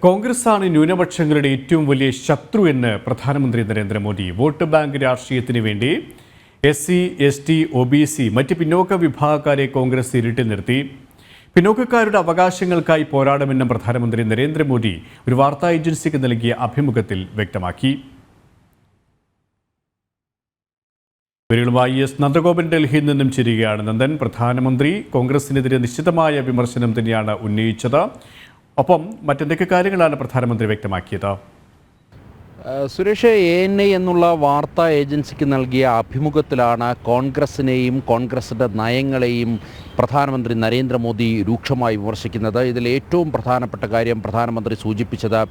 കോൺഗ്രസാണ് ന്യൂനപക്ഷങ്ങളുടെ ഏറ്റവും വലിയ ശത്രു എന്ന് പ്രധാനമന്ത്രി നരേന്ദ്രമോദി. വോട്ട് ബാങ്ക് രാഷ്ട്രീയത്തിന് വേണ്ടി SC, ST, OBC മറ്റ് പിന്നോക്ക വിഭാഗക്കാരെ കോൺഗ്രസ് ഇരുട്ടിൽ നിർത്തി. പിന്നോക്കക്കാരുടെ അവകാശങ്ങൾക്കായി പോരാടുമെന്നും പ്രധാനമന്ത്രി നരേന്ദ്രമോദി ഒരു വാർത്താ ഏജൻസിക്ക് നൽകിയ അഭിമുഖത്തിൽ വ്യക്തമാക്കി. വിവരങ്ങളുമായി നന്ദഗോപൻ ഡൽഹിയിൽ നിന്നും ചേരുകയാണ്. നന്ദൻ, പ്രധാനമന്ത്രി കോൺഗ്രസിനെതിരെ നിശ്ചിതമായ വിമർശനം തന്നെയാണ് ഉന്നയിച്ചത്. ഒപ്പം മറ്റെന്തൊക്കെ കാര്യങ്ങളാണ് പ്രധാനമന്ത്രി വ്യക്തമാക്കിയത്? സുരേഷ്, ANI എന്നുള്ള വാർത്താ ഏജൻസിക്ക് നൽകിയ അഭിമുഖത്തിലാണ് കോൺഗ്രസിനെയും കോൺഗ്രസിൻ്റെ നയങ്ങളെയും പ്രധാനമന്ത്രി നരേന്ദ്രമോദി രൂക്ഷമായി വിമർശിക്കുന്നത്. ഇതിൽ ഏറ്റവും പ്രധാനപ്പെട്ട കാര്യം പ്രധാനമന്ത്രി സൂചിപ്പിച്ചത്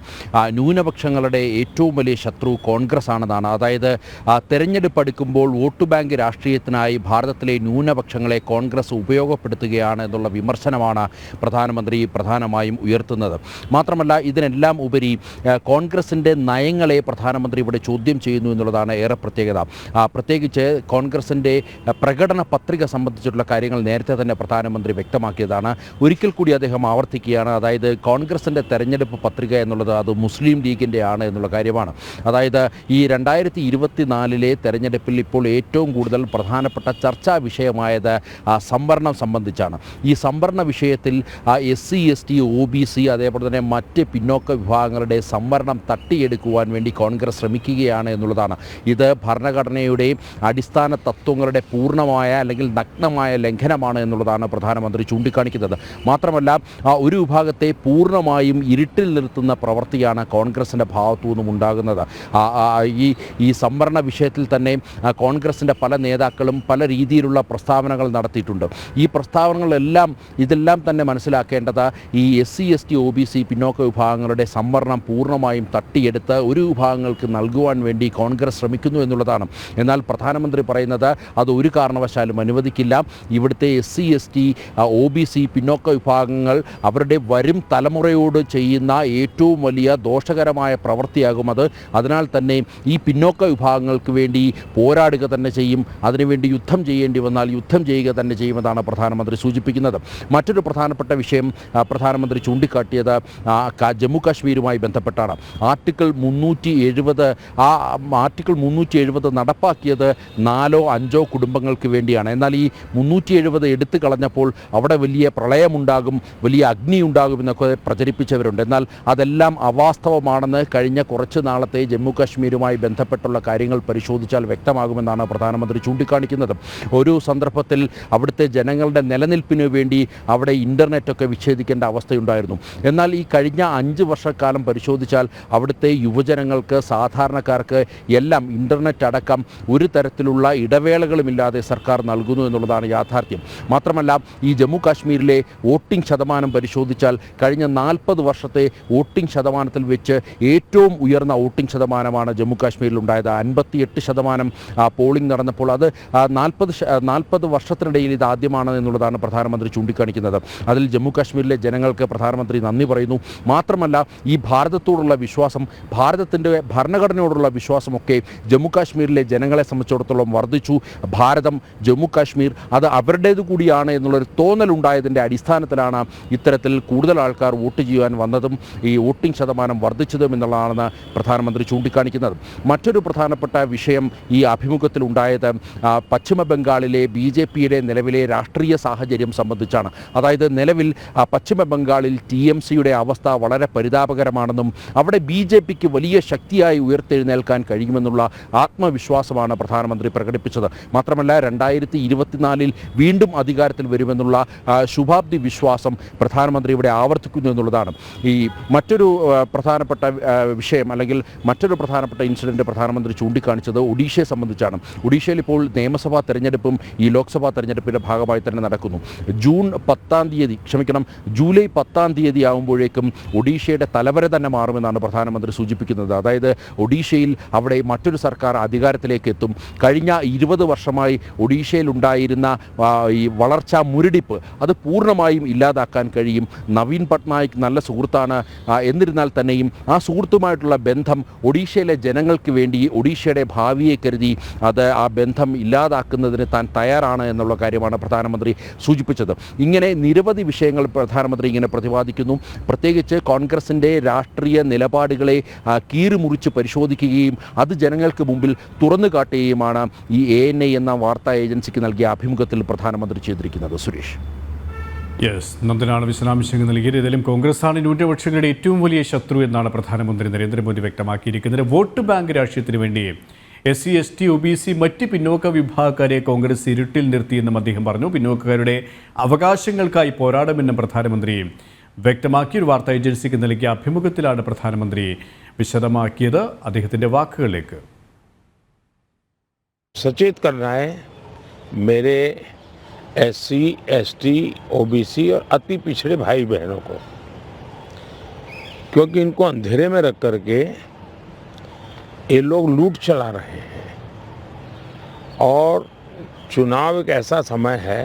ന്യൂനപക്ഷങ്ങളുടെ ഏറ്റവും വലിയ ശത്രു കോൺഗ്രസ് ആണെന്നാണ്. അതായത് തെരഞ്ഞെടുപ്പ് അടുക്കുമ്പോൾ വോട്ട് ബാങ്ക് രാഷ്ട്രീയത്തിനായി ഭാരതത്തിലെ ന്യൂനപക്ഷങ്ങളെ കോൺഗ്രസ് ഉപയോഗപ്പെടുത്തുകയാണ് എന്നുള്ള വിമർശനമാണ് പ്രധാനമന്ത്രി പ്രധാനമായും ഉയർത്തുന്നത്. മാത്രമല്ല, ഇതിനെല്ലാം ഉപരി കോൺഗ്രസിൻ്റെ നയങ്ങളെ പ്രധാനമന്ത്രി ഇവിടെ ചോദ്യം ചെയ്യുന്നു എന്നുള്ളതാണ് ഏറെ പ്രത്യേകത. പ്രത്യേകിച്ച് കോൺഗ്രസിൻ്റെ പ്രകടന പത്രിക സംബന്ധിച്ചിട്ടുള്ള കാര്യങ്ങൾ നേരത്തെ തന്നെ പ്രധാനമന്ത്രി വ്യക്തമാക്കിയതാണ്. ഒരിക്കൽ കൂടി അദ്ദേഹം ആവർത്തിക്കുകയാണ്. അതായത് കോൺഗ്രസിൻ്റെ തെരഞ്ഞെടുപ്പ് പത്രിക എന്നുള്ളത് അത് മുസ്ലിം ലീഗിൻ്റെ ആണ് എന്നുള്ള കാര്യമാണ്. അതായത് ഈ 2024 തെരഞ്ഞെടുപ്പിൽ ഇപ്പോൾ ഏറ്റവും കൂടുതൽ പ്രധാനപ്പെട്ട ചർച്ചാ വിഷയമായത് സംവരണം സംബന്ധിച്ചാണ്. ഈ സംവരണ വിഷയത്തിൽ SC, ST, OBC അതേപോലെ തന്നെ മറ്റ് പിന്നോക്ക വിഭാഗങ്ങളുടെ സംവരണം തട്ടിയെടുക്കുവാൻ വേണ്ടി കോൺഗ്രസ് ശ്രമിക്കുകയാണ് എന്നുള്ളതാണ്. ഇത് ഭരണഘടനയുടെ അടിസ്ഥാന തത്വങ്ങളുടെ പൂർണ്ണമായ അല്ലെങ്കിൽ നഗ്നമായ ലംഘനമാണ് എന്നുള്ളതാണ് പ്രധാനമന്ത്രി ചൂണ്ടിക്കാണിക്കുന്നത്. മാത്രമല്ല, ഒരു വിഭാഗത്തെ പൂർണ്ണമായും ഇരുട്ടിൽ നിർത്തുന്ന പ്രവൃത്തിയാണ് കോൺഗ്രസിൻ്റെ ഭാഗത്തു നിന്നും ഉണ്ടാകുന്നത്. ഈ സംവരണ വിഷയത്തിൽ തന്നെ കോൺഗ്രസിൻ്റെ പല നേതാക്കളും പല രീതിയിലുള്ള പ്രസ്താവനകൾ നടത്തിയിട്ടുണ്ട്. ഈ ഇതെല്ലാം തന്നെ മനസ്സിലാക്കേണ്ടത് ഈ SC, ST, OBC പിന്നോക്ക വിഭാഗങ്ങളുടെ സംവരണം പൂർണ്ണമായും തട്ടിയെടുത്ത് ഒരു വിഭാഗങ്ങൾക്ക് നൽകുവാൻ വേണ്ടി കോൺഗ്രസ് ശ്രമിക്കുന്നു എന്നുള്ളതാണ്. എന്നാൽ പ്രധാനമന്ത്രി പറയുന്നത് അത് ഒരു കാരണവശാലും അനുവദിക്കില്ല. ഇവിടുത്തെ SC, ST, OBC പിന്നോക്ക വിഭാഗങ്ങൾ അവരുടെ വരും തലമുറയോട് ചെയ്യുന്ന ഏറ്റവും വലിയ ദോഷകരമായ പ്രവൃത്തിയാകും അത്. അതിനാൽ തന്നെ ഈ പിന്നോക്ക വിഭാഗങ്ങൾക്ക് വേണ്ടി പോരാടുക തന്നെ ചെയ്യും. അതിനുവേണ്ടി യുദ്ധം ചെയ്യേണ്ടി വന്നാൽ യുദ്ധം ചെയ്യുക തന്നെ ചെയ്യുമെന്നാണ് പ്രധാനമന്ത്രി സൂചിപ്പിക്കുന്നത്. മറ്റൊരു പ്രധാനപ്പെട്ട വിഷയം പ്രധാനമന്ത്രി ചൂണ്ടിക്കാട്ടിയത് ജമ്മു കാശ്മീരുമായി ബന്ധപ്പെട്ടാണ്. ആർട്ടിക്കിൾ 370 നടപ്പാക്കിയത് 4 or 5 കുടുംബങ്ങൾക്ക് വേണ്ടിയാണ്. എന്നാൽ ഈ 370 എടുത്തു കളഞ്ഞപ്പോൾ അവിടെ വലിയ പ്രളയമുണ്ടാകും, വലിയ അഗ്നി ഉണ്ടാകുമെന്നൊക്കെ പ്രചരിപ്പിച്ചവരുണ്ട്. എന്നാൽ അതെല്ലാം അവാസ്തവമാണെന്ന് കഴിഞ്ഞ കുറച്ച് നാളത്തെ ജമ്മു കാശ്മീരുമായി ബന്ധപ്പെട്ടുള്ള കാര്യങ്ങൾ പരിശോധിച്ചാൽ വ്യക്തമാകുമെന്നാണ് പ്രധാനമന്ത്രി ചൂണ്ടിക്കാണിക്കുന്നത്. ഒരു സന്ദർഭത്തിൽ അവിടുത്തെ ജനങ്ങളുടെ നിലനിൽപ്പിന് വേണ്ടി അവിടെ ഇൻ്റർനെറ്റൊക്കെ വിച്ഛേദിക്കേണ്ട അവസ്ഥയുണ്ടായിരുന്നു. എന്നാൽ ഈ കഴിഞ്ഞ 5 വർഷക്കാലം പരിശോധിച്ചാൽ അവിടുത്തെ യുവജനങ്ങൾക്ക്, സാധാരണക്കാർക്ക് എല്ലാം ഇൻ്റർനെറ്റ് അടക്കം ഒരു തരത്തിലുള്ള ഇടവേളകളുമില്ലാതെ സർക്കാർ നൽകുന്നു എന്നുള്ളതാണ് യാഥാർത്ഥ്യം. മാത്രമല്ല, ഈ ജമ്മു കാശ്മീരിലെ വോട്ടിംഗ് ശതമാനം പരിശോധിച്ചാൽ കഴിഞ്ഞ 40 വർഷത്തെ വോട്ടിംഗ് ശതമാനത്തിൽ വെച്ച് ഏറ്റവും ഉയർന്ന വോട്ടിംഗ് ശതമാനമാണ് ജമ്മു കാശ്മീരിലുണ്ടായത്. 58% പോളിംഗ് നടന്നപ്പോൾ അത് 40 വർഷത്തിനിടയിൽ ഇത് ആദ്യമാണ് എന്നുള്ളതാണ് പ്രധാനമന്ത്രി ചൂണ്ടിക്കാണിക്കുന്നത്. അതിൽ ജമ്മു കാശ്മീരിലെ ജനങ്ങൾക്ക് പ്രധാനമന്ത്രി നന്ദി പറയുന്നു. മാത്രമല്ല, ഈ ഭാരതത്തോടുള്ള വിശ്വാസം, ഭാരതത്തിൻ്റെ ഭരണഘടനയോടുള്ള വിശ്വാസമൊക്കെ ജമ്മു കാശ്മീരിലെ ജനങ്ങളെ സംബന്ധിച്ചിടത്തോളം വർദ്ധിച്ചു. ഭാരതം, ജമ്മു കാശ്മീർ അത് അവരുടേത് കൂടിയാണ് എന്നുള്ളൊരു തോന്നലുണ്ടായതിൻ്റെ അടിസ്ഥാനത്തിലാണ് ഇത്തരത്തിൽ കൂടുതൽ ആൾക്കാർ വോട്ട് ചെയ്യാൻ വന്നതും ഈ വോട്ടിംഗ് ശതമാനം വർദ്ധിച്ചതും എന്നുള്ളതാണെന്ന് പ്രധാനമന്ത്രി ചൂണ്ടിക്കാണിക്കുന്നത്. മറ്റൊരു പ്രധാനപ്പെട്ട വിഷയം ഈ അഭിമുഖത്തിലുണ്ടായത് പശ്ചിമ ബംഗാളിലെ BJPയുടെ നിലവിലെ രാഷ്ട്രീയ സാഹചര്യം സംബന്ധിച്ചാണ്. അതായത് നിലവിൽ പശ്ചിമ ബംഗാളിൽ TMCയുടെ അവസ്ഥ വളരെ പരിതാപകരമാണെന്നും അവിടെ BJPക്ക് വലിയ ശക്തിയായി ഉയർത്തെഴുന്നേൽക്കാൻ കഴിയുമെന്നുള്ള ആത്മവിശ്വാസമാണ് പ്രധാനമന്ത്രി പ്രകടിപ്പിച്ചത്. മാത്രമല്ല, 2024 വീണ്ടും അധികാരത്തിൽ വരുമെന്നുള്ള ശുഭാപ്തി വിശ്വാസം പ്രധാനമന്ത്രി ഇവിടെ ആവർത്തിക്കുന്നു എന്നുള്ളതാണ്. ഈ മറ്റൊരു പ്രധാനപ്പെട്ട വിഷയം അല്ലെങ്കിൽ മറ്റൊരു പ്രധാനപ്പെട്ട ഇൻസിഡൻറ്റ് പ്രധാനമന്ത്രി ചൂണ്ടിക്കാണിച്ചത് ഒഡീഷയെ സംബന്ധിച്ചാണ്. ഒഡീഷയിൽ ഇപ്പോൾ നിയമസഭാ തെരഞ്ഞെടുപ്പും ഈ ലോക്സഭാ തെരഞ്ഞെടുപ്പിൻ്റെ ഭാഗമായി തന്നെ നടക്കുന്നു. ജൂലൈ 10 ആകുമ്പോഴേക്കും ഒഡീഷയുടെ തലവര തന്നെ മാറുമെന്നാണ് പ്രധാനമന്ത്രി സൂചിപ്പിക്കുന്നത്. അതായത് ഒഡീഷയിൽ അവിടെ മറ്റൊരു സർക്കാർ അധികാരത്തിലേക്ക് എത്തും. കഴിഞ്ഞ 20 വർഷമായി ഒഡീഷയിൽ ഉണ്ടായിരുന്ന ഈ തളർച്ച, മുരടിപ്പ് അത് പൂർണ്ണമായും ഇല്ലാതാക്കാൻ കഴിയും. നവീൻ പട്നായിക് നല്ല സുഹൃത്താണ്. എന്നിരുന്നാൽ തന്നെയും ആ സുഹൃത്തുമായിട്ടുള്ള ബന്ധം ഒഡീഷയിലെ ജനങ്ങൾക്ക് വേണ്ടി, ഒഡീഷയുടെ ഭാവിയെ കരുതി ആ ബന്ധം ഇല്ലാതാക്കുന്നതിന് താൻ തയ്യാറാണ് എന്നുള്ള കാര്യമാണ് പ്രധാനമന്ത്രി സൂചിപ്പിച്ചത്. ഇങ്ങനെ നിരവധി വിഷയങ്ങൾ പ്രധാനമന്ത്രി ഇങ്ങനെ പ്രതിപാദിക്കുന്നു. പ്രത്യേകിച്ച് കോൺഗ്രസിൻ്റെ രാഷ്ട്രീയ നിലപാടുകളെ കീറിമുറിച്ച് പരിശോധിക്കുകയും അത് ജനങ്ങൾക്ക് മുമ്പിൽ തുറന്നു കാട്ടുകയുമാണ് ഈ ANI എന്ന വാർത്താ ഏജൻസിക്ക് നൽകിയ അഭിമുഖത്തിൽ പ്രധാനമന്ത്രി ചെയ്തിരിക്കുന്നത്. സുരേഷ്, നന്ദനാണ് വിശദാംശങ്ങൾ നൽകിയത്. ഏതായാലും കോൺഗ്രസാണ് ന്യൂനപക്ഷങ്ങളുടെ ഏറ്റവും വലിയ ശത്രു എന്നാണ് പ്രധാനമന്ത്രി നരേന്ദ്രമോദി വ്യക്തമാക്കിയിരിക്കുന്നത്. വോട്ട് ബാങ്ക് രാഷ്ട്രീയത്തിന് വേണ്ടി SC, ST, OBC മറ്റ് പിന്നോക്ക വിഭാഗക്കാരെ കോൺഗ്രസ് ഇരുട്ടിൽ നിർത്തിയെന്നും അദ്ദേഹം പറഞ്ഞു. പിന്നോക്കക്കാരുടെ അവകാശങ്ങൾക്കായി പോരാടുമെന്നും പ്രധാനമന്ത്രി വ്യക്തമാക്കി. ഒരു വാർത്താ ഏജൻസിക്ക് നൽകിയ അഭിമുഖത്തിലാണ് പ്രധാനമന്ത്രി വിശദമാക്കിയത്. അദ്ദേഹത്തിൻ്റെ വാക്കുകളിലേക്ക്. सचेत करना है मेरे SC, ST, OBC और अति पिछड़े भाई बहनों को, क्योंकि इनको अंधेरे में रख करके ये लोग लूट चला रहे हैं। और चुनाव एक ऐसा समय है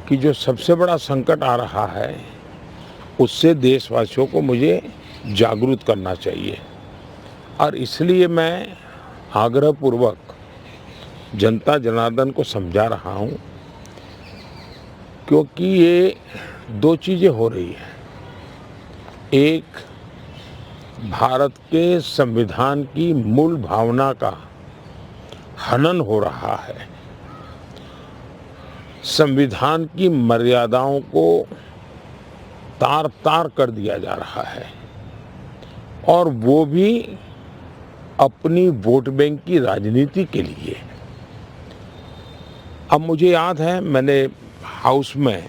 कि जो सबसे बड़ा संकट आ रहा है उससे देशवासियों को मुझे जागरूक करना चाहिए। और इसलिए मैं आग्रहपूर्वक जनता जनार्दन को समझा रहा हूँ, क्योंकि ये दो चीज़ें हो रही हैं। एक, भारत के संविधान की मूल भावना का हनन हो रहा है, संविधान की मर्यादाओं को तार तार कर दिया जा रहा है, और वो भी अपनी वोट बैंक की राजनीति के लिए। अब मुझे याद है मैंने हाउस में